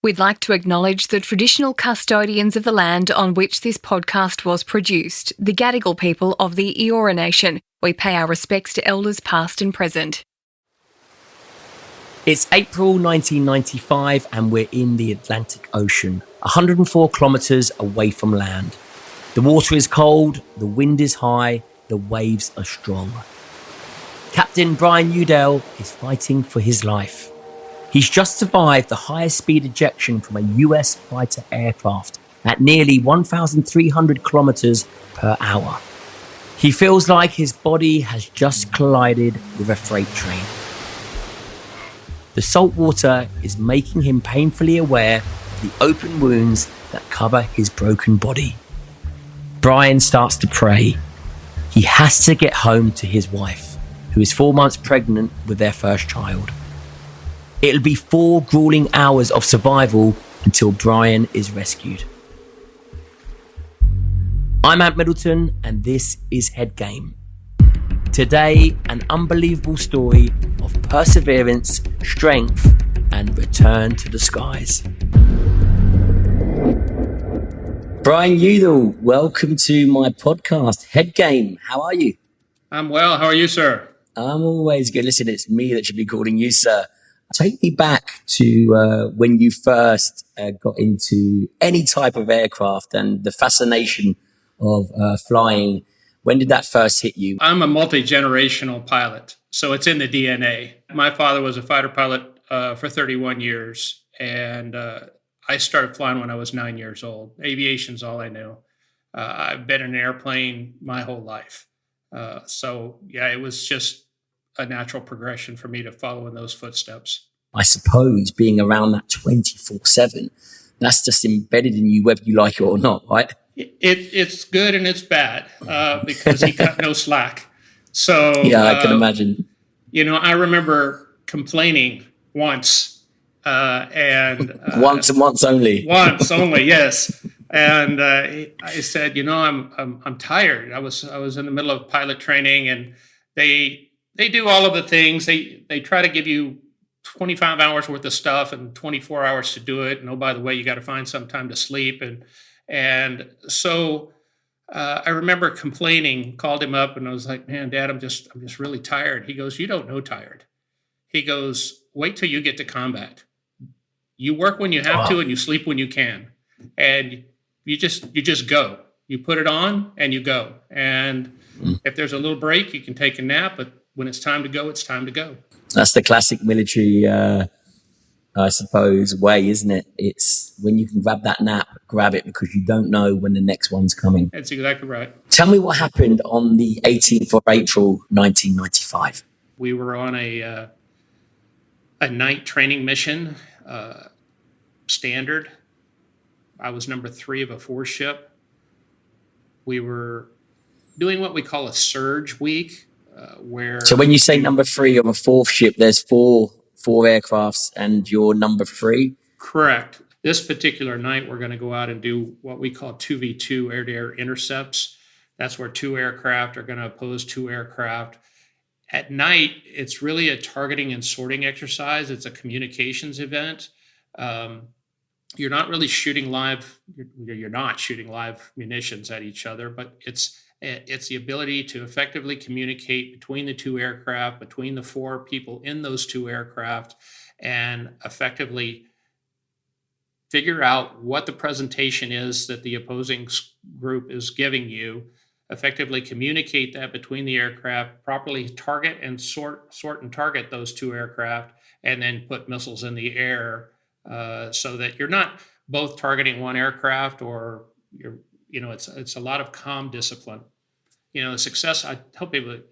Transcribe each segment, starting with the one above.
We'd like to acknowledge the traditional custodians of the land on which this podcast was produced, the Gadigal People of the Eora Nation. We pay our respects to elders past and present. It's April 1995 and we're in the Atlantic Ocean, 104 kilometres away from land. The water is cold, the wind is high, the waves are strong. Captain Brian Udell is fighting for his life. He's just survived the highest speed ejection from a US fighter aircraft at nearly 1,300 kilometres per hour. He feels like his body has just collided with a freight train. The salt water is making him painfully aware of the open wounds that cover his broken body. Brian starts to pray. He has to get home to his wife, who is 4 months pregnant with their first child. It'll be 4 gruelling hours of survival until Brian is rescued. I'm at Middleton and this is Head Game. Today, an unbelievable story of perseverance, strength, and return to the skies. Brian Udell, welcome to my podcast, Head Game. How are you? I'm well. How are you, sir? I'm always good. Listen, it's me that should be calling you, sir. Take me back to when you first got into any type of aircraft and the fascination of flying. When did that first hit you? I'm a multi-generational pilot, so it's in the DNA. My father was a fighter pilot for 31 years, and I started flying when I was 9 years old. Aviation's all I knew. I've been in an airplane my whole life. It was just a natural progression for me to follow in those footsteps. I suppose being around that 24/7, that's just embedded in you whether you like it or not, right? It's good and it's bad because he cut no slack. So yeah, I can imagine. I remember complaining once, and once and once only. Once only, yes. And I said, I'm tired. I was in the middle of pilot training, and they do all of the things. They try to give you 25 hours worth of stuff and 24 hours to do it. And oh, by the way, you got to find some time to sleep. And so I remember complaining, called him up, and I was like, man, Dad, I'm just really tired. He goes, you don't know tired. He goes, wait till you get to combat. You work when you have to, and you sleep when you can. And you just go. You put it on and you go. And if there's a little break, you can take a nap, but when it's time to go, it's time to go. That's the classic military, I suppose, way, isn't it? It's when you can grab that nap, grab it, because you don't know when the next one's coming. That's exactly right. Tell me what happened on the 18th of April, 1995. We were on a night training mission, standard. I was number 3 of a 4-ship. We were doing what we call a surge week, where... So when you say number 3 of a 4th ship, there's four aircrafts and you're number 3? Correct. This particular night, we're going to go out and do what we call 2v2 air-to-air intercepts. That's where 2 aircraft are going to oppose 2 aircraft. At night, it's really a targeting and sorting exercise. It's a communications event. You're not really shooting live. You're not shooting live munitions at each other, but it's the ability to effectively communicate between the 2 aircraft, between the 4 people in those 2 aircraft, and effectively figure out what the presentation is that the opposing group is giving you, effectively communicate that between the aircraft, properly target and sort and target those 2 aircraft, and then put missiles in the air so that you're not both targeting one aircraft, or it's a lot of calm discipline. The success, I tell people that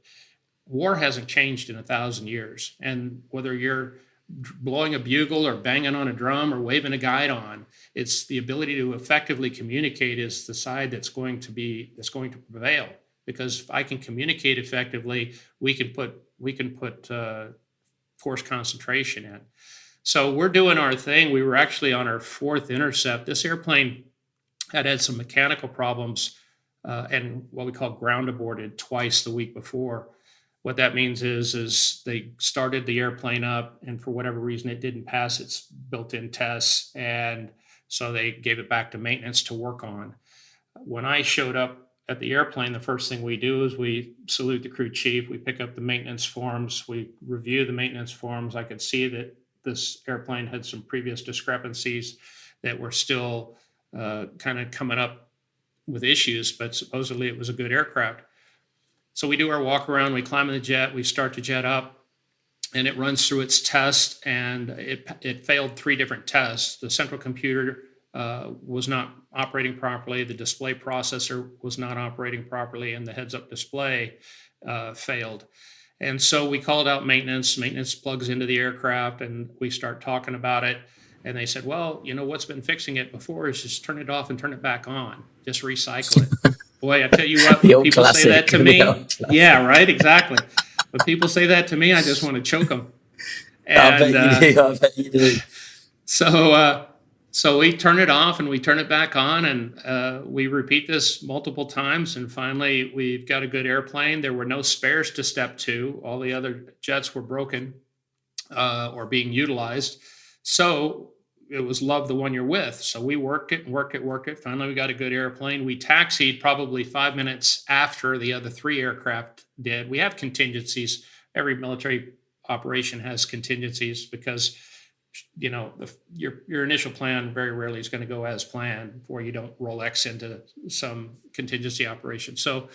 war hasn't changed in 1,000 years. And whether you're blowing a bugle or banging on a drum or waving a guide on, it's the ability to effectively communicate is the side that's going to prevail. Because if I can communicate effectively, we can put force concentration in. So we're doing our thing. We were actually on our 4th intercept. This airplane had some mechanical problems and what we call ground aborted twice the week before. What that means is they started the airplane up, and for whatever reason it didn't pass its built-in tests, and so they gave it back to maintenance to work on. When I showed up at the airplane, the first thing we do is we salute the crew chief. We pick up the maintenance forms. We review the maintenance forms. I could see that this airplane had some previous discrepancies that were still kind of coming up with issues, but supposedly it was a good aircraft. So we do our walk around, we climb in the jet, we start the jet up, and it runs through its test, and it failed 3 different tests. The central computer was not operating properly, the display processor was not operating properly, and the heads-up display failed. And so we called out maintenance. Maintenance plugs into the aircraft, and we start talking about it. And they said, well, what's been fixing it before is just turn it off and turn it back on. Just recycle it. Boy, I tell you what, when people say that to me, yeah, right, exactly. When people say that to me, I just want to choke them. And, I bet you do. So we turn it off and we turn it back on, and we repeat this multiple times. And finally, we've got a good airplane. There were no spares to step 2. All the other jets were broken or being utilized. So it was love the one you're with. So we worked it. Finally, we got a good airplane. We taxied probably 5 minutes after the other 3 aircraft did. We have contingencies. Every military operation has contingencies because, your initial plan very rarely is going to go as planned, or you don't roll X into some contingency operation. So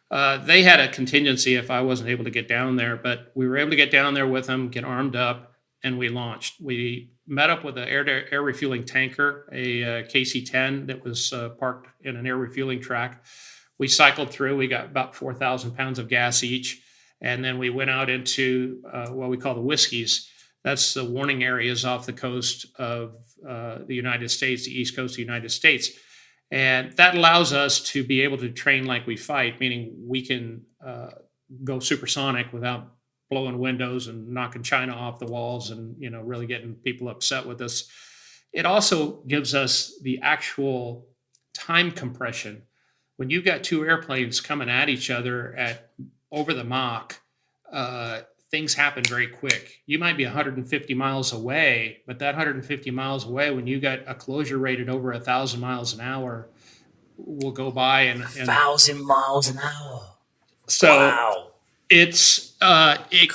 they had a contingency if I wasn't able to get down there, but we were able to get down there with them, get armed up, and we launched. We met up with an air refueling tanker, a KC-10 that was parked in an air refueling track. We cycled through. We got about 4,000 pounds of gas each. And then we went out into what we call the Whiskies. That's the warning areas off the coast of the United States, the East Coast of the United States. And that allows us to be able to train like we fight, meaning we can go supersonic without blowing windows and knocking china off the walls and, really getting people upset with us. It also gives us the actual time compression. When you've got 2 airplanes coming at each other at over the Mach, things happen very quick. You might be 150 miles away, but that 150 miles away, when you got a closure rate at over 1,000 miles an hour, will go by and 1,000 miles an hour. So wow. It's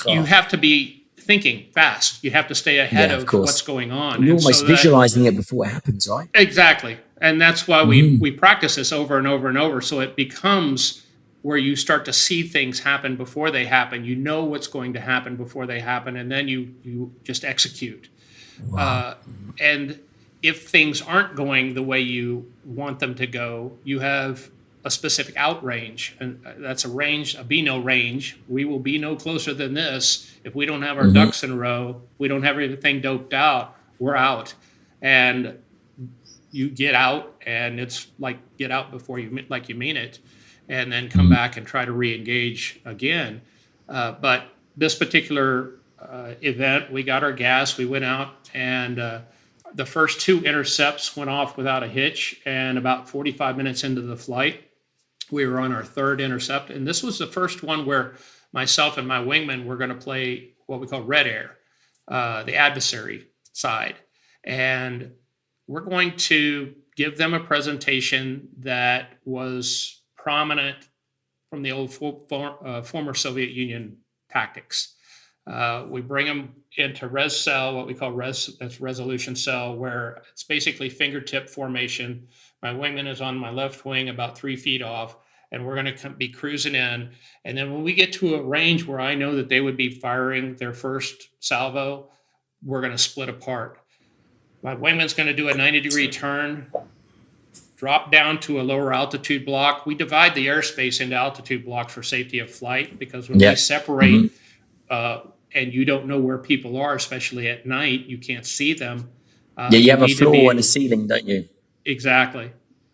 you have to be thinking fast. You have to stay ahead of what's going on. You're almost visualizing it before it happens, right? Exactly. And that's why we practice this over and over and over. So it becomes where you start to see things happen before they happen. You know what's going to happen before they happen, and then you just execute. Wow. And if things aren't going the way you want them to go, you have a specific out range, and that's a range, a be no range. We will be no closer than this. If we don't have our ducks in a row, we don't have everything doped out, we're out. And you get out, and it's like get out before you mean it, and then come back and try to re-engage again. But this particular event, we got our gas, we went out, and the first 2 intercepts went off without a hitch, and about 45 minutes into the flight, we were on our 3rd intercept. And this was the first one where myself and my wingman were going to play what we call red air, the adversary side. And we're going to give them a presentation that was prominent from the old former Soviet Union tactics. We bring them into res cell, what we call that's resolution cell, where it's basically fingertip formation. My wingman is on my left wing about 3 feet off, and we're going to be cruising in. And then when we get to a range where I know that they would be firing their first salvo, we're going to split apart. My wingman's going to do a 90-degree turn, drop down to a lower altitude block. We divide the airspace into altitude blocks for safety of flight, because when we separate, and you don't know where people are, especially at night, you can't see them. You have a floor and a ceiling, don't you? Exactly.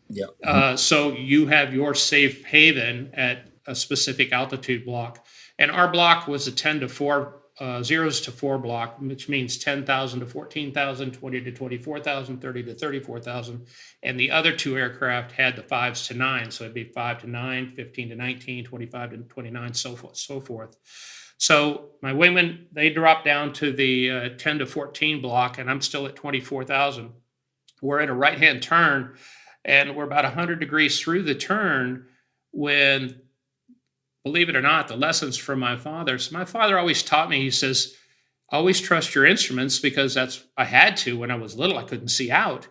Yeah. So you have your safe haven at a specific altitude block. And our block was a 10 to 4 zeros to 4 block, which means 10,000 to 14,000, 20 to 24,000, 30 to 34,000. And the other two aircraft had the 5s to 9. So it'd be 5 to 9, 15 to 19, 25 to 29, so forth. So my wingmen, they dropped down to the 10 to 14 block, and I'm still at 24,000. We're in a right-hand turn, and we're about 100 degrees through the turn when, believe it or not, the lessons from my father. So my father always taught me, he says, always trust your instruments, because I had to when I was little, I couldn't see out.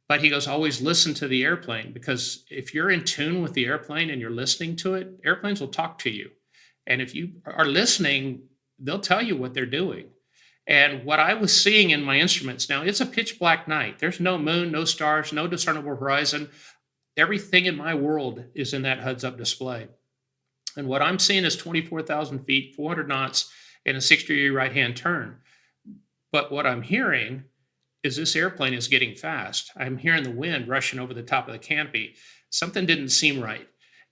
But he goes, always listen to the airplane, because if you're in tune with the airplane and you're listening to it, airplanes will talk to you. And if you are listening, they'll tell you what they're doing. And what I was seeing in my instruments, now it's a pitch black night. There's no moon, no stars, no discernible horizon. Everything in my world is in that heads-up display. And what I'm seeing is 24,000 feet, 400 knots, and a 60-degree right-hand turn. But what I'm hearing is this airplane is getting fast. I'm hearing the wind rushing over the top of the canopy. Something didn't seem right.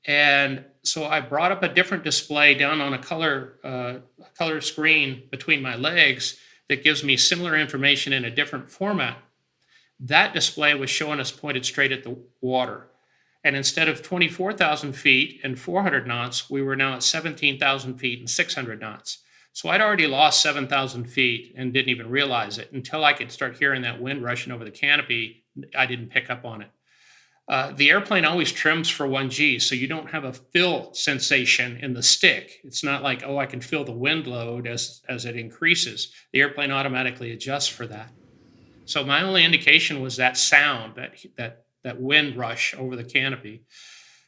And so I brought up a different display down on a color screen between my legs that gives me similar information in a different format. That display was showing us pointed straight at the water. And instead of 24,000 feet and 400 knots, we were now at 17,000 feet and 600 knots. So I'd already lost 7,000 feet and didn't even realize it until I could start hearing that wind rushing over the canopy. I didn't pick up on it. The airplane always trims for 1G, so you don't have a fill sensation in the stick. It's not like, oh, I can feel the wind load as it increases. The airplane automatically adjusts for that. So my only indication was that sound, that wind rush over the canopy.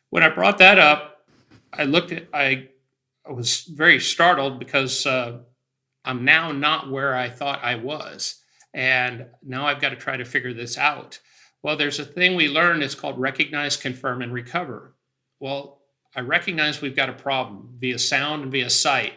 When I brought that up, I was very startled, because I'm now not where I thought I was. And now I've got to try to figure this out. Well, there's a thing we learned, it's called recognize, confirm, and recover. Well, I recognize we've got a problem via sound and via sight.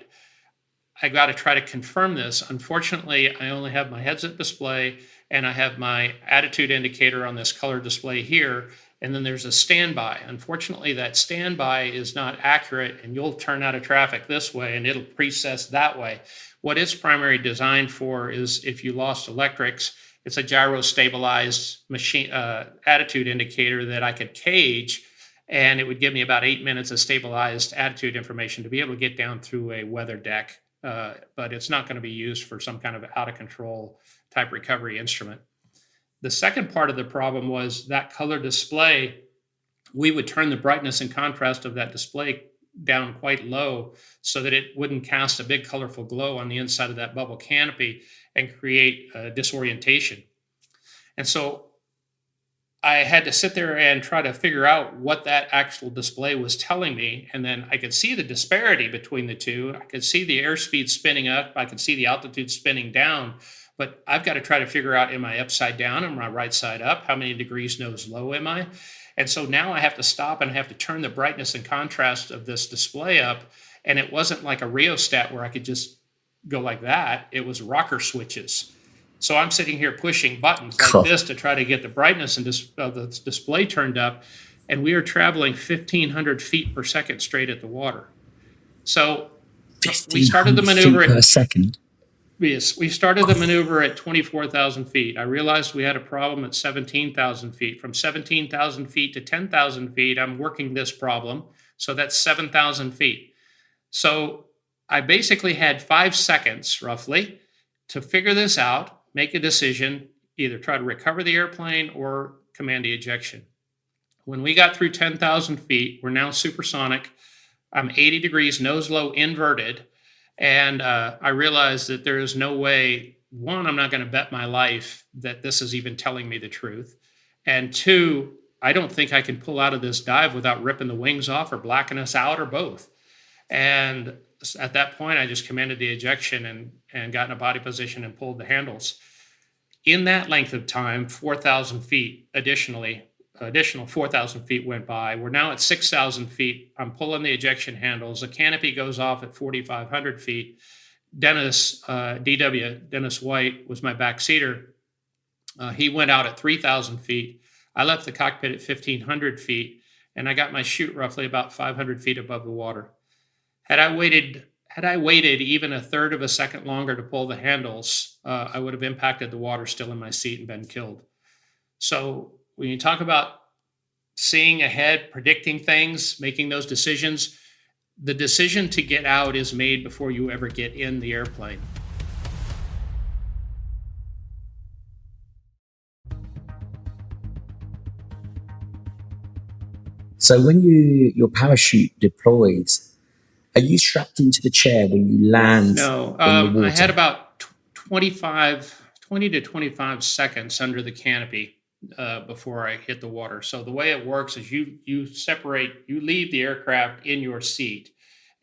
I got to try to confirm this. Unfortunately, I only have my heads-up display, and I have my attitude indicator on this color display here, and then there's a standby. Unfortunately, that standby is not accurate, and you'll turn out of traffic this way, and it'll precess that way. What it's primarily designed for is if you lost electrics, it's a gyro-stabilized machine attitude indicator that I could cage, and it would give me about 8 minutes of stabilized attitude information to be able to get down through a weather deck. But it's not going to be used for some kind of out-of-control type recovery instrument. The second part of the problem was that color display. We would turn the brightness and contrast of that display down quite low so that it wouldn't cast a big colorful glow on the inside of that bubble canopy and create disorientation. And so I had to sit there and try to figure out what that actual display was telling me. And then I could see the disparity between the two. I could see the airspeed spinning up. I could see the altitude spinning down. But I've got to try to figure out, am I upside down? Am I right side up? How many degrees nose low am I? And so now I have to stop and I have to turn the brightness and contrast of this display up. And it wasn't like a rheostat where I could just go like that. It was rocker switches. So I'm sitting here pushing buttons like this to try to get the brightness and the display turned up. And we are traveling 1,500 feet per second straight at the water. So we started the maneuver per second. Yes, we started the maneuver at 24,000 feet. I realized we had a problem at 17,000 feet. From 17,000 feet to 10,000 feet, I'm working this problem. So that's 7,000 feet. So I basically had 5 seconds, roughly, to figure this out, make a decision, either try to recover the airplane or command the ejection. When we got through 10,000 feet, we're now supersonic. I'm 80 degrees nose low inverted. And I realized that there is no way, one, I'm not going to bet my life that this is even telling me the truth. And two, I don't think I can pull out of this dive without ripping the wings off or blacking us out or both. And at that point, I just commanded the ejection and got in a body position and pulled the handles. In that length of time, 4,000 feet additional 4,000 feet went by. We're now at 6,000 feet. I'm pulling the ejection handles. The canopy goes off at 4,500 feet. Dennis White was my backseater. He went out at 3,000 feet. I left the cockpit at 1,500 feet, and I got my chute roughly about 500 feet above the water. Had I waited Had I waited even a third of a second longer to pull the handles, I would have impacted the water still in my seat and been killed. So when you talk about seeing ahead, predicting things, making those decisions, the decision to get out is made before you ever get in the airplane. So when your parachute deploys, are you strapped into the chair when you land No, in the water? I had about 20 to 25 seconds under the canopy before I hit the water. So the way it works is you leave the aircraft in your seat,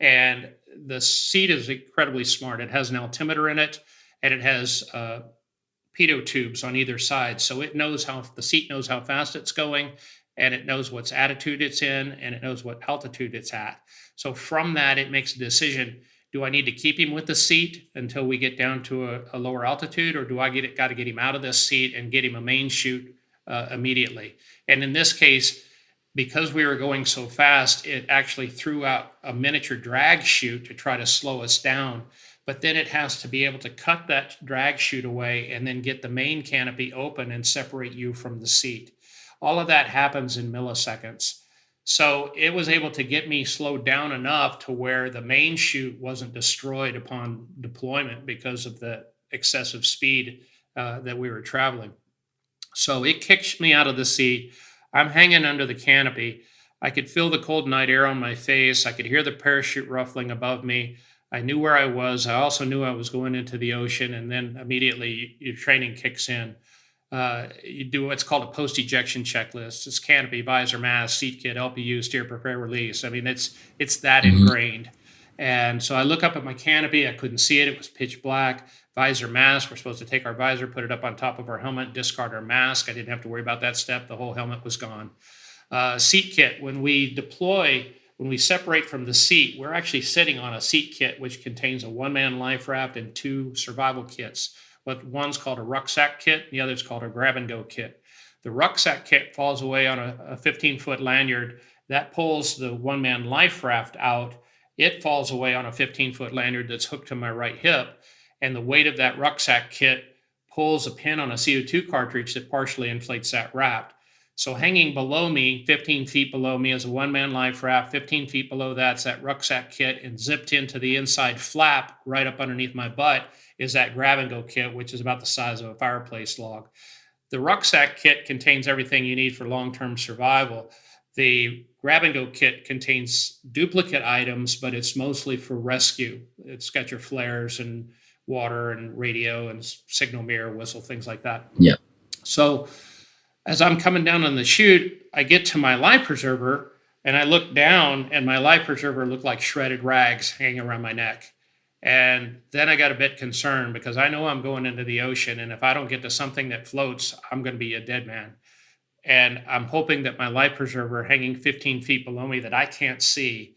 and the seat is incredibly smart. It has an altimeter in it, and it has pitot tubes on either side. So the seat knows how fast it's going, and it knows what's attitude it's in, and it knows what altitude it's at. So from that, it makes a decision. Do I need to keep him with the seat until we get down to a lower altitude, or do I got to get him out of this seat and get him a main chute immediately? And in this case, because we were going so fast, it actually threw out a miniature drag chute to try to slow us down. But then it has to be able to cut that drag chute away and then get the main canopy open and separate you from the seat. All of that happens in milliseconds. So it was able to get me slowed down enough to where the main chute wasn't destroyed upon deployment because of the excessive speed that we were traveling. So it kicked me out of the seat. I'm hanging under the canopy. I could feel the cold night air on my face. I could hear the parachute ruffling above me. I knew where I was. I also knew I was going into the ocean. And then immediately your training kicks in. You do what's called a post-ejection checklist. It's canopy, visor, mask, seat kit, LPU, steer, prepare, release. I mean, it's that ingrained. And so I look up at my canopy. I couldn't see it. It was pitch black. Visor, mask. We're supposed to take our visor, put it up on top of our helmet, discard our mask. I didn't have to worry about that step. The whole helmet was gone. Seat kit. When we deploy, when we separate from the seat, we're actually sitting on a seat kit, which contains a one-man life raft and 2 survival kits. But one's called a rucksack kit, the other's called a grab-and-go kit. The rucksack kit falls away on a 15-foot lanyard. That pulls the one-man life raft out. It falls away on a 15-foot lanyard that's hooked to my right hip. And the weight of that rucksack kit pulls a pin on a CO2 cartridge that partially inflates that raft. So hanging below me, 15 feet below me, is a one-man life raft. 15 feet below that's that rucksack kit, and zipped into the inside flap right up underneath my butt is that grab-and-go kit, which is about the size of a fireplace log. The rucksack kit contains everything you need for long-term survival. The grab-and-go kit contains duplicate items, but it's mostly for rescue. It's got your flares and water and radio and signal mirror, whistle, things like that. Yeah. So as I'm coming down on the chute, I get to my life preserver and I look down, and my life preserver looked like shredded rags hanging around my neck. And then I got a bit concerned because I know I'm going into the ocean, and if I don't get to something that floats, I'm going to be a dead man. And I'm hoping that my life preserver hanging 15 feet below me that I can't see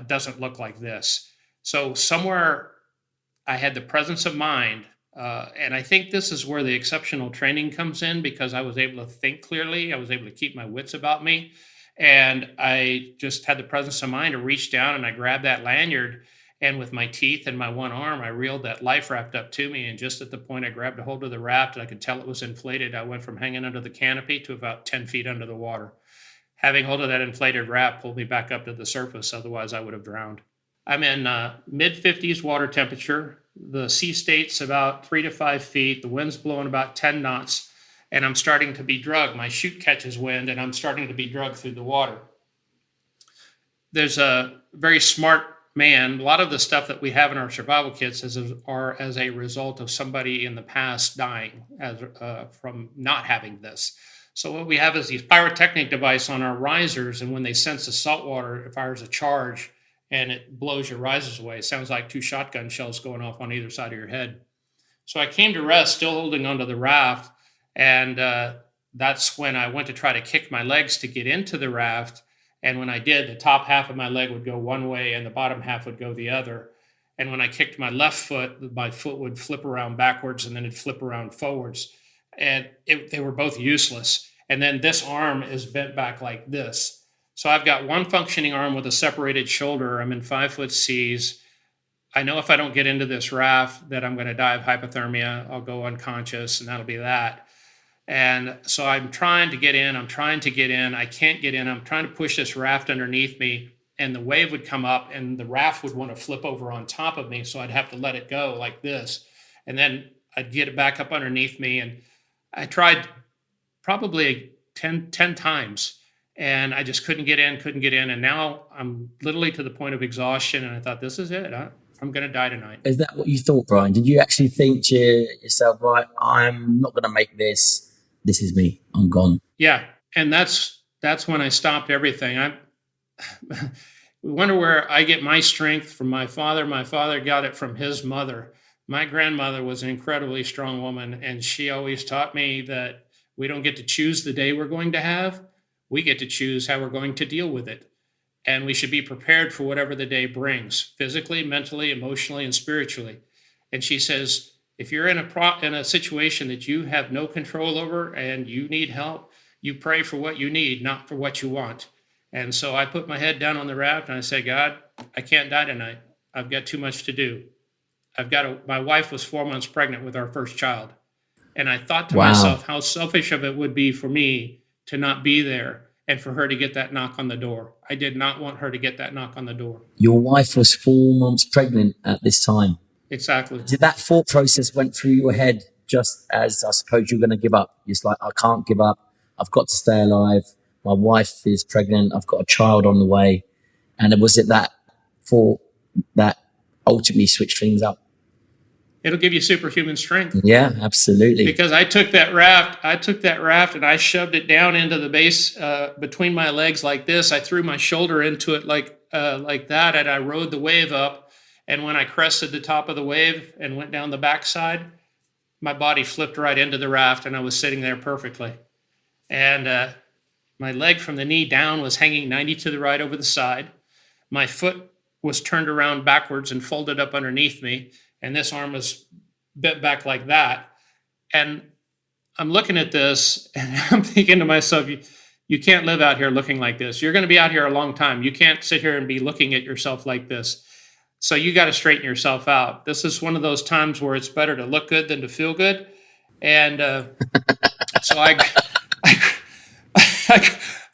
doesn't look like this. So somewhere I had the presence of mind, and I think this is where the exceptional training comes in, because I was able to think clearly. I was able to keep my wits about me. And I just had the presence of mind to reach down, and I grabbed that lanyard. And with my teeth and my one arm, I reeled that life raft up to me. And just at the point I grabbed a hold of the raft and I could tell it was inflated, I went from hanging under the canopy to about 10 feet under the water. Having hold of that inflated raft pulled me back up to the surface. Otherwise, I would have drowned. I'm in mid-50s water temperature. The sea state's about 3 to 5 feet. The wind's blowing about 10 knots. And I'm starting to be drugged. My chute catches wind, and I'm starting to be drugged through the water. There's a very smart man. A lot of the stuff that we have in our survival kits are as a result of somebody in the past dying from not having this. So what we have is these pyrotechnic device on our risers, and when they sense the salt water, it fires a charge and it blows your risers away. It sounds like 2 shotgun shells going off on either side of your head. So I came to rest, still holding onto the raft, and that's when I went to try to kick my legs to get into the raft. And when I did, the top half of my leg would go one way and the bottom half would go the other. And when I kicked my left foot, my foot would flip around backwards and then it'd flip around forwards. And they were both useless. And then this arm is bent back like this. So I've got one functioning arm with a separated shoulder. I'm in 5 foot seas. I know if I don't get into this raft that I'm going to die of hypothermia. I'll go unconscious, and that'll be that. And so I'm trying to get in. I can't get in. I'm trying to push this raft underneath me, and the wave would come up and the raft would want to flip over on top of me. So I'd have to let it go like this. And then I'd get it back up underneath me. And I tried probably 10 times, and I just couldn't get in. And now I'm literally to the point of exhaustion. And I thought, this is it. I'm going to die tonight. Is that what you thought, Brian? Did you actually think to yourself, right, I'm not going to make this. This is me. I'm gone. Yeah. And that's when I stopped everything. We wonder where I get my strength from my father. My father got it from his mother. My grandmother was an incredibly strong woman, and she always taught me that we don't get to choose the day we're going to have. We get to choose how we're going to deal with it. And we should be prepared for whatever the day brings, physically, mentally, emotionally, and spiritually. And she says, if you're in a situation that you have no control over and you need help, you pray for what you need, not for what you want. And so I put my head down on the raft and I said, God, I can't die tonight. I've got too much to do. My wife was 4 months pregnant with our first child. And I thought to myself how selfish of it would be for me to not be there and for her to get that knock on the door. I did not want her to get that knock on the door. Your wife was 4 months pregnant at this time. Exactly. Did that thought process went through your head just as I suppose you're going to give up? It's like, I can't give up. I've got to stay alive. My wife is pregnant. I've got a child on the way. And was it that thought that ultimately switched things up? It'll give you superhuman strength. Yeah, absolutely. Because I took that raft and I shoved it down into the base between my legs like this. I threw my shoulder into it like that, and I rode the wave up. And when I crested the top of the wave and went down the backside, my body flipped right into the raft, and I was sitting there perfectly. And my leg from the knee down was hanging 90 to the right over the side. My foot was turned around backwards and folded up underneath me. And this arm was bent back like that. And I'm looking at this and I'm thinking to myself, you can't live out here looking like this. You're going to be out here a long time. You can't sit here and be looking at yourself like this. So you got to straighten yourself out. This is one of those times where it's better to look good than to feel good. And so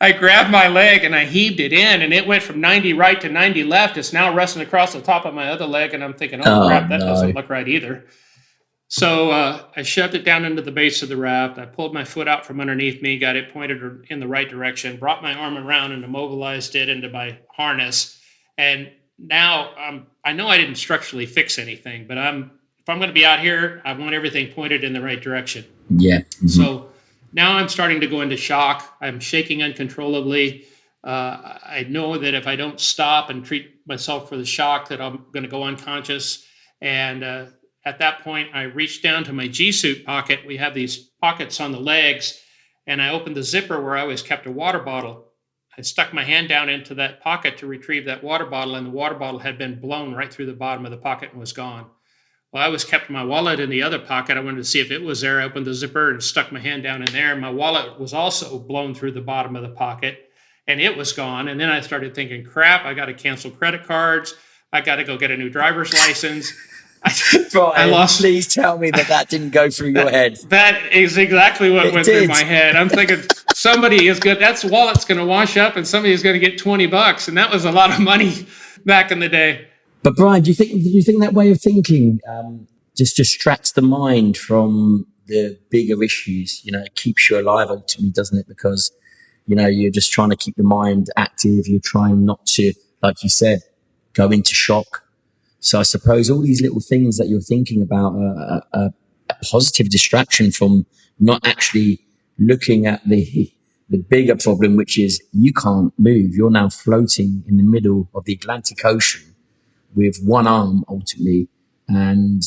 I grabbed my leg and I heaved it in, and it went from 90 right to 90 left. It's now resting across the top of my other leg, and I'm thinking, oh crap, that doesn't look right either. So I shoved it down into the base of the raft. I pulled my foot out from underneath me, got it pointed in the right direction, brought my arm around and immobilized it into my harness. And now I know I didn't structurally fix anything, but if I'm going to be out here, I want everything pointed in the right direction. Yeah. Mm-hmm. So now I'm starting to go into shock. I'm shaking uncontrollably. I know that if I don't stop and treat myself for the shock, that I'm going to go unconscious. And at that point, I reached down to my G-suit pocket. We have these pockets on the legs, and I opened the zipper where I always kept a water bottle. I stuck my hand down into that pocket to retrieve that water bottle, and the water bottle had been blown right through the bottom of the pocket and was gone. Well, I always kept my wallet in the other pocket. I wanted to see if it was there. I opened the zipper and stuck my hand down in there. My wallet was also blown through the bottom of the pocket, and it was gone. And then I started thinking, crap, I got to cancel credit cards. I got to go get a new driver's license. Please tell me that didn't go through your head. That is exactly what went through my head. I'm thinking somebody is good. That wallet's going to wash up and somebody's going to get $20. And that was a lot of money back in the day. But Brian, do you think that way of thinking just distracts the mind from the bigger issues? You know, it keeps you alive ultimately, doesn't it? Because, you know, you're just trying to keep the mind active. You're trying not to, like you said, go into shock. So I suppose all these little things that you're thinking about are a positive distraction from not actually looking at the bigger problem, which is you can't move. You're now floating in the middle of the Atlantic Ocean with one arm ultimately, and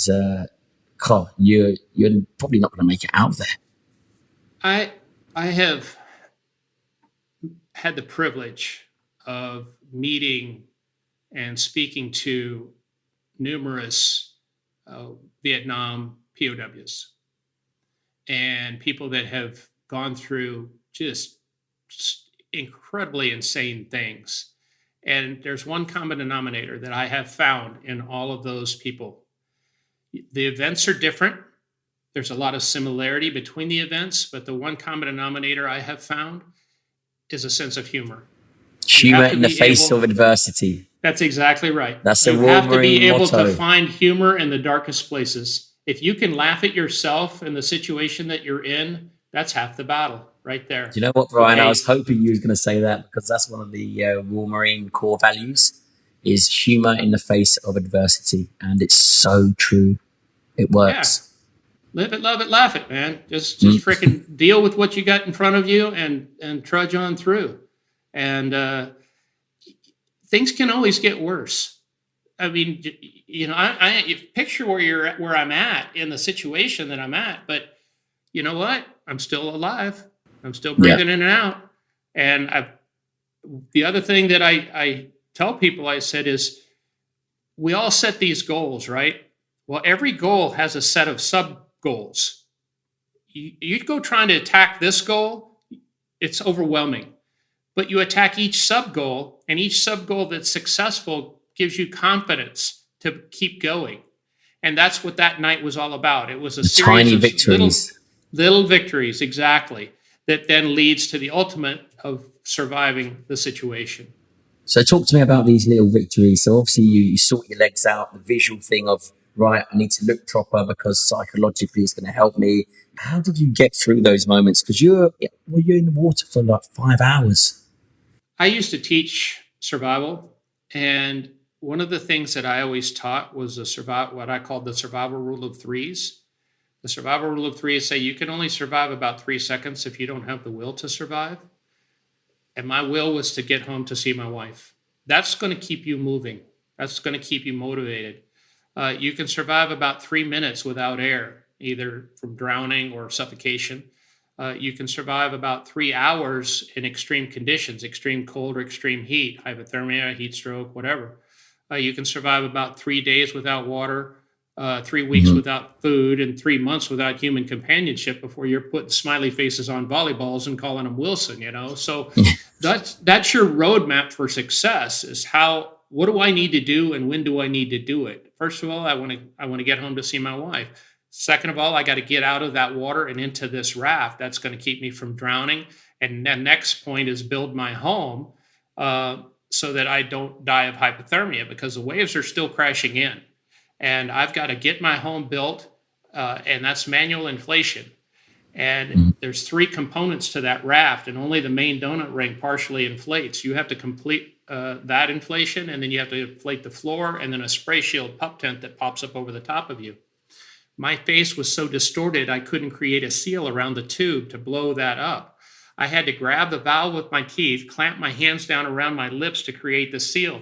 you're probably not going to make it out there. I have had the privilege of meeting and speaking to numerous Vietnam POWs and people that have gone through just incredibly insane things. And there's one common denominator that I have found in all of those people. The events are different. There's a lot of similarity between the events, but the one common denominator I have found is a sense of humor. Humor in the face of adversity. That's exactly right. That's a You have to be able motto. to find humor in the darkest places. If you can laugh at yourself in the situation that you're in, that's half the battle right there. Do you know what, Brian? I was hoping you was going to say that, because that's one of the Royal Marine core values, is humor in the face of adversity. And it's so true. It works. Yeah. Live it, love it, laugh it, man. Just freaking deal with what you got in front of you and trudge on through. And things can always get worse. I mean, you know, I picture where I'm at in the situation that I'm at, but you know what? I'm still alive. I'm still breathing in and out. And the other thing that I tell people, I said, is we all set these goals, right? Well, every goal has a set of sub goals. You go trying to attack this goal, it's overwhelming. But you attack each sub goal, and each sub goal that's successful gives you confidence to keep going. And that's what that night was all about. It was a series tiny of victories. Little victories, exactly, that then leads to the ultimate of surviving the situation. So talk to me about these little victories. So obviously you sort your legs out, the visual thing of, right, I need to look proper because psychologically it's going to help me. How did you get through those moments? Because you're in the water for like 5 hours. I used to teach survival, and one of the things that I always taught was what I called the survival rule of threes. The survival rule of threes say you can only survive about 3 seconds if you don't have the will to survive. And my will was to get home to see my wife. That's going to keep you moving. That's going to keep you motivated. You can survive about 3 minutes without air, either from drowning or suffocation. You can survive about 3 hours in extreme conditions, extreme cold or extreme heat, hypothermia, heat stroke, whatever. You can survive about 3 days without water, 3 weeks without food, and 3 months without human companionship before you're putting smiley faces on volleyballs and calling them Wilson, you know? So that's your roadmap for success, is what do I need to do and when do I need to do it? First of all, I want to get home to see my wife. Second of all, I got to get out of that water and into this raft. That's going to keep me from drowning. And the next point is build my home so that I don't die of hypothermia, because the waves are still crashing in. And I've got to get my home built, and that's manual inflation. And there's 3 components to that raft, and only the main donut ring partially inflates. You have to complete that inflation, and then you have to inflate the floor, and then a spray shield pup tent that pops up over the top of you. My face was so distorted, I couldn't create a seal around the tube to blow that up. I had to grab the valve with my teeth, clamp my hands down around my lips to create the seal.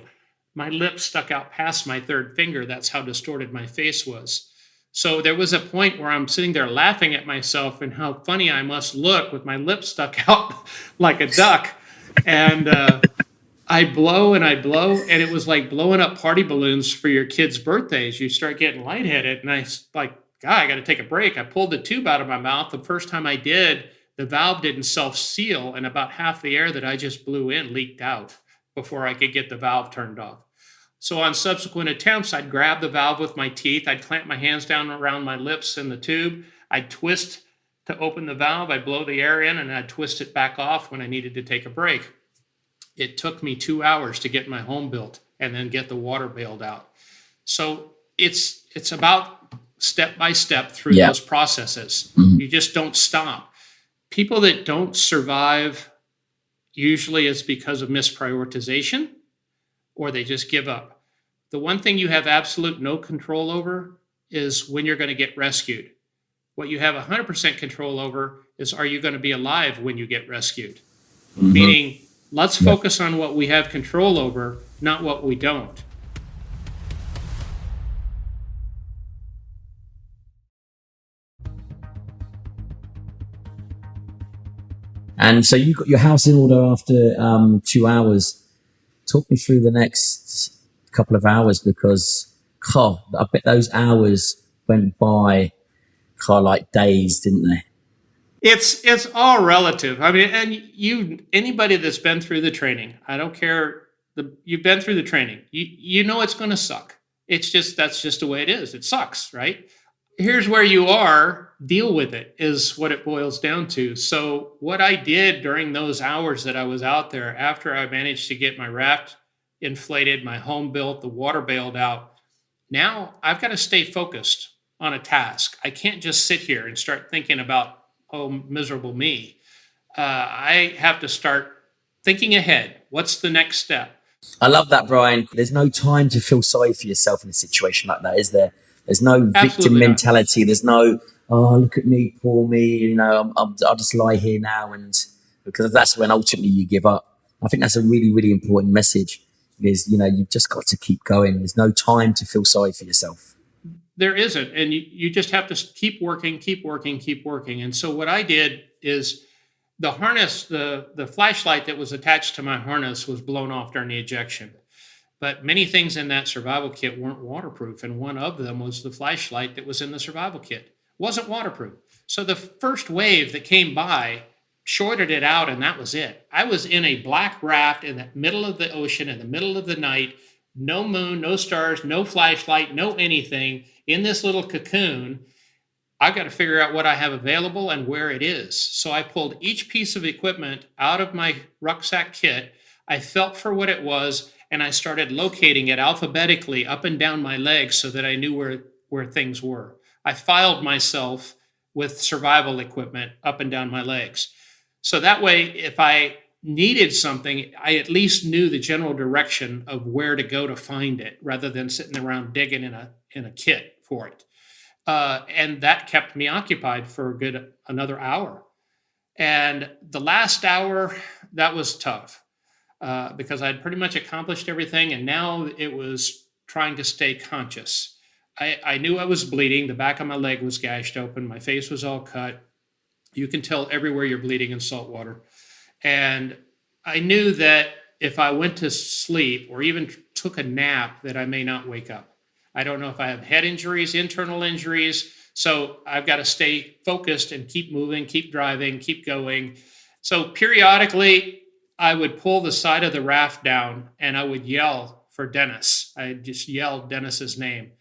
My lips stuck out past my 3rd finger. That's how distorted my face was. So there was a point where I'm sitting there laughing at myself and how funny I must look with my lips stuck out like a duck. And I blow, and it was like blowing up party balloons for your kids' birthdays. You start getting lightheaded, and I like, God, I got to take a break. I pulled the tube out of my mouth. The first time I did, the valve didn't self-seal, and about half the air that I just blew in leaked out before I could get the valve turned off. So on subsequent attempts, I'd grab the valve with my teeth. I'd clamp my hands down around my lips in the tube. I'd twist to open the valve. I'd blow the air in, and I'd twist it back off when I needed to take a break. It took me 2 hours to get my home built and then get the water bailed out. So it's about step by step through those processes. You just don't stop. People that don't survive, usually it's because of misprioritization, or they just give up. The one thing you have absolute no control over is when you're going to get rescued. What you have 100% control over is, are you going to be alive when you get rescued? Meaning, let's focus on what we have control over, not what we don't. And so you got your house in order after 2 hours. Talk me through the next couple of hours, because I bet those hours went by like days, didn't they? It's all relative. I mean, and anybody that's been through the training, I don't care You've been through the training. You know it's going to suck. That's just the way it is. It sucks, right? Here's where you are. Deal with it is what it boils down to. So what I did during those hours that I was out there, after I managed to get my raft inflated, my home built, the water bailed out, now I've got to stay focused on a task. I can't just sit here and start thinking about, oh, miserable me. I have to start thinking ahead. What's the next step? I love that, Brian. There's no time to feel sorry for yourself in a situation like that, is there? There's no victim Absolutely mentality. Not. There's no, oh, look at me, poor me. You know, I'll just lie here now, and because that's when ultimately you give up. I think that's a really, really important message. Is, you know, you've just got to keep going. There's no time to feel sorry for yourself. There isn't, and you just have to keep working. And so what I did is, the harness, the flashlight that was attached to my harness was blown off during the ejection. But many things in that survival kit weren't waterproof, and one of them was the flashlight that was in the survival kit. It wasn't waterproof. So the first wave that came by shorted it out, and that was it. I was in a black raft in the middle of the ocean, in the middle of the night, no moon, no stars, no flashlight, no anything, in this little cocoon. I've got to figure out what I have available and where it is. So I pulled each piece of equipment out of my rucksack kit. I felt for what it was, and I started locating it alphabetically up and down my legs so that I knew where things were. I filed myself with survival equipment up and down my legs. So that way, if I needed something, I at least knew the general direction of where to go to find it, rather than sitting around digging in a kit for it. And that kept me occupied for another hour. And the last hour, that was tough because I'd pretty much accomplished everything. And now it was trying to stay conscious. I knew I was bleeding. The back of my leg was gashed open. My face was all cut. You can tell everywhere you're bleeding in salt water. And I knew that if I went to sleep or even took a nap, that I may not wake up. I don't know if I have head injuries, internal injuries. So I've got to stay focused and keep moving, keep driving, keep going. So periodically, I would pull the side of the raft down and I would yell for Dennis. I just yelled Dennis's name.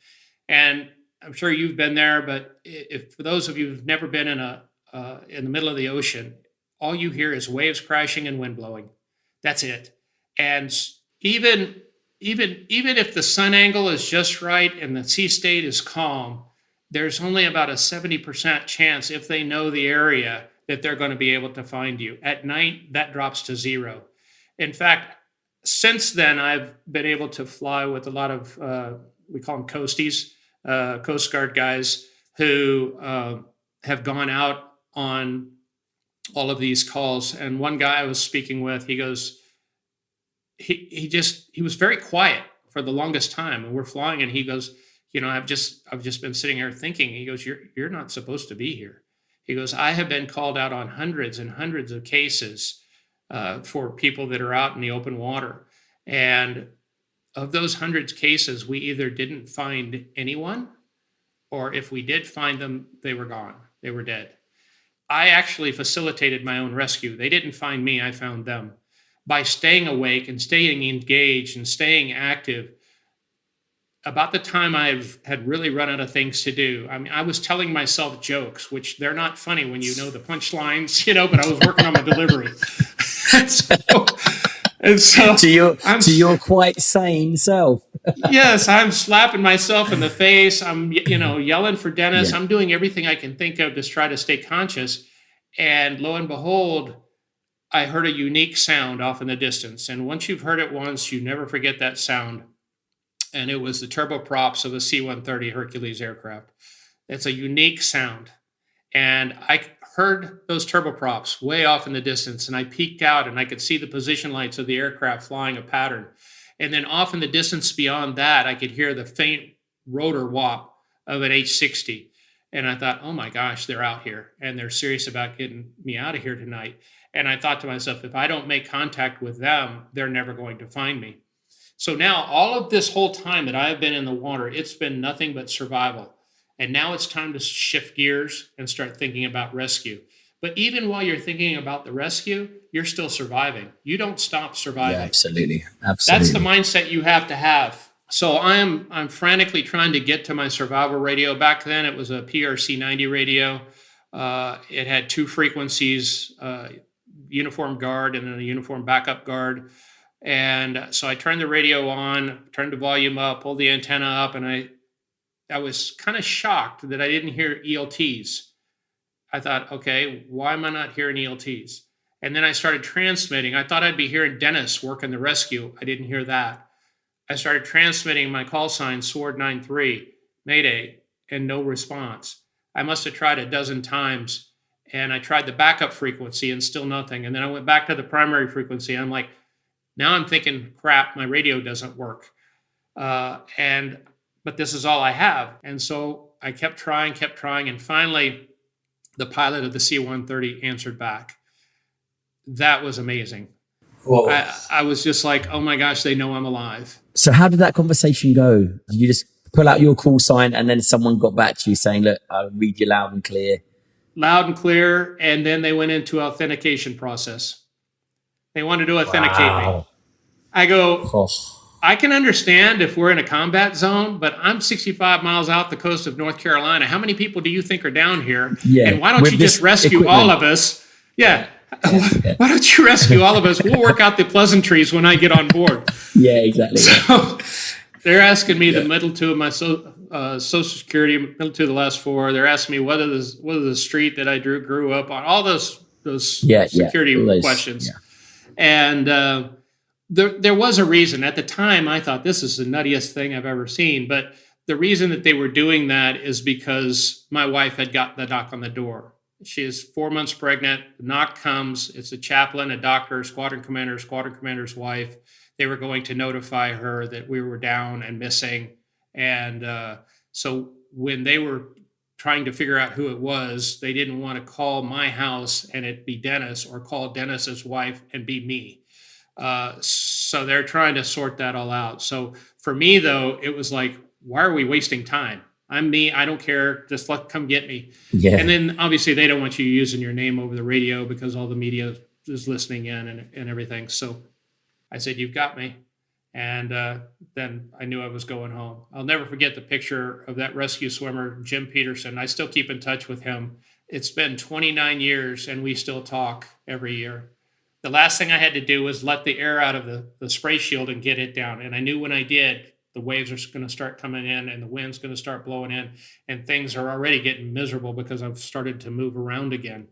And I'm sure you've been there, but if for those of you who've never been in the middle of the ocean, all you hear is waves crashing and wind blowing. That's it. And even if the sun angle is just right and the sea state is calm, there's only about a 70% chance, if they know the area, that they're going to be able to find you. At night, that drops to zero. In fact, since then, I've been able to fly with a lot of, we call them coasties, Coast Guard guys who have gone out on all of these calls. And one guy I was speaking with, he goes, he was very quiet for the longest time, and we're flying, and he goes, you know, I've just been sitting here thinking. He goes, you're not supposed to be here. He goes, I have been called out on hundreds and hundreds of cases for people that are out in the open water, and of those hundreds of cases, we either didn't find anyone, or if we did find them, they were gone. They were dead. I actually facilitated my own rescue. They didn't find me, I found them. By staying awake and staying engaged and staying active, about the time I had really run out of things to do, I mean, I was telling myself jokes, which they're not funny when you know the punchlines, you know, but I was working on my delivery. and so to your quite sane self. Yes, I'm slapping myself in the face. I'm, yelling for Dennis. Yeah. I'm doing everything I can think of to try to stay conscious. And lo and behold, I heard a unique sound off in the distance. And once you've heard it once, you never forget that sound. And it was the turboprops of a C-130 Hercules aircraft. It's a unique sound. And I heard those turboprops way off in the distance. And I peeked out and I could see the position lights of the aircraft flying a pattern. And then off in the distance beyond that, I could hear the faint rotor whop of an H-60. And I thought, oh my gosh, they're out here. And they're serious about getting me out of here tonight. And I thought to myself, if I don't make contact with them, they're never going to find me. So now all of this whole time that I've been in the water, it's been nothing but survival. And now it's time to shift gears and start thinking about rescue. But even while you're thinking about the rescue, you're still surviving. You don't stop surviving. Yeah, absolutely. That's the mindset you have to have. So I'm frantically trying to get to my survival radio. Back then, it was a PRC 90 radio. It had 2 frequencies, uniform guard and then a uniform backup guard. And so I turned the radio on, turned the volume up, pulled the antenna up, and I was kind of shocked that I didn't hear ELTs. I thought, okay, why am I not hearing ELTs? And then I started transmitting. I thought I'd be hearing Dennis working the rescue. I didn't hear that. I started transmitting my call sign, Sword 93, Mayday, and no response. I must have tried a dozen times, and I tried the backup frequency and still nothing. And then I went back to the primary frequency. I'm like, now I'm thinking, crap, my radio doesn't work. But this is all I have. And so I kept trying. And finally, the pilot of the C-130 answered back. That was amazing. I was just like, oh my gosh, they know I'm alive. So how did that conversation go? Did you just pull out your call sign and then someone got back to you saying, look, I'll read you loud and clear? Loud and clear. And then they went into authentication process. They wanted to authenticate me. I go, I can understand if we're in a combat zone, but I'm 65 miles out the coast of North Carolina. How many people do you think are down here? Yeah, and why don't you just rescue all of us? Yeah. Why don't you rescue all of us? We'll work out the pleasantries when I get on board. Yeah, exactly. So they're asking me the middle 2 of my Social Security, middle 2 of the last 4. They're asking me whether the street that I grew up on, all those security questions. Yeah. And there was a reason. At the time, I thought this is the nuttiest thing I've ever seen. But the reason that they were doing that is because my wife had got the knock on the door. She is 4 months pregnant. The knock comes. It's a chaplain, a doctor, squadron commander's wife. They were going to notify her that we were down and missing. And so when they were trying to figure out who it was, they didn't want to call my house and it be Dennis, or call Dennis's wife and be me. So they're trying to sort that all out. So for me, though, it was like, why are we wasting time? I'm me. I don't care. Just come get me. Yeah. And then obviously they don't want you using your name over the radio because all the media is listening in and everything. So I said, you've got me. And then I knew I was going home. I'll never forget the picture of that rescue swimmer, Jim Peterson. I still keep in touch with him. It's been 29 years and we still talk every year. The last thing I had to do was let the air out of the spray shield and get it down. And I knew when I did, the waves are going to start coming in and the wind's going to start blowing in, and things are already getting miserable because I've started to move around again.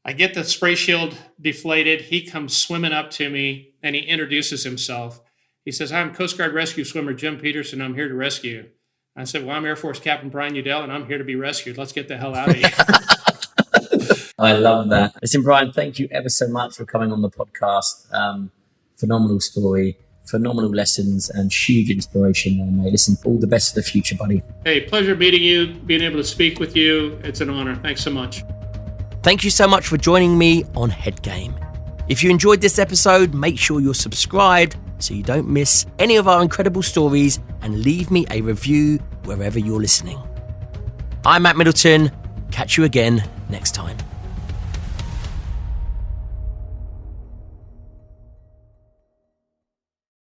I get the spray shield deflated. He comes swimming up to me and he introduces himself. He says, I'm Coast Guard rescue swimmer Jim Peterson. I'm here to rescue you. I said, well, I'm Air Force Captain Brian Udell and I'm here to be rescued. Let's get the hell out of here. I love that. Listen, Brian, thank you ever so much for coming on the podcast. Phenomenal story, phenomenal lessons, and huge inspiration there, mate. Listen, all the best for the future, buddy. Hey, pleasure meeting you, being able to speak with you. It's an honor. Thanks so much. Thank you so much for joining me on Head Game. If you enjoyed this episode, make sure you're subscribed so you don't miss any of our incredible stories, and leave me a review wherever you're listening. I'm Matt Middleton. Catch you again next time.